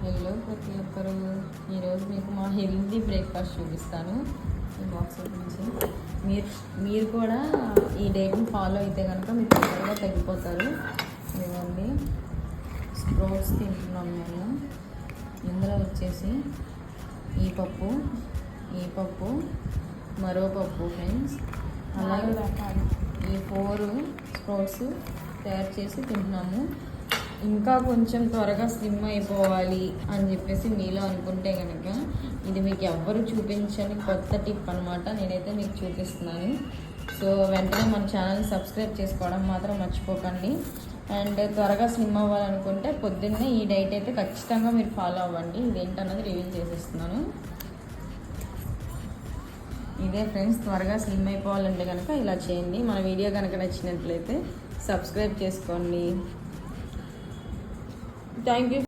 Hello ప్రతి ఒక్కరు, ఈరోజు మీకు మా హెల్దీ బ్రేక్ఫాస్ట్ చూపిస్తాను. ఈ బాక్స్ నుంచి మీరు కూడా ఈ డైట్ని ఫాలో అయితే కనుక మీరు తొందరగా తగ్గిపోతారు. ఇవ్వండి, స్ప్రౌట్స్ తింటున్నాం మేము. ఇందులో వచ్చేసి ఈ పప్పు మరో పప్పు ఫ్రెండ్స్, అలాగే ఈ 4 స్ప్రౌట్స్ తయారు చేసి తింటున్నాము. ఇంకా కొంచెం త్వరగా స్లిమ్ అయిపోవాలి అని చెప్పేసి మీలో అనుకుంటే కనుక ఇది మీకు ఎవ్వరు చూపించని కొత్త టిప్ అనమాట. నేనైతే మీకు చూపిస్తున్నాను. సో వెంటనే మన ఛానల్ని సబ్స్క్రైబ్ చేసుకోవడం మాత్రం మర్చిపోకండి. అండ్ త్వరగా స్లిమ్ అవ్వాలనుకుంటే పొద్దున్నే ఈ డైట్ అయితే ఖచ్చితంగా మీరు ఫాలో అవ్వండి. ఇదేంటన్నది రివీల్ చేసేస్తున్నాను. ఇదే ఫ్రెండ్స్, త్వరగా స్లిమ్ అయిపోవాలంటే కనుక ఇలా చేయండి. మన వీడియో కనుక నచ్చినట్లయితే సబ్స్క్రైబ్ చేసుకోండి. Thank you.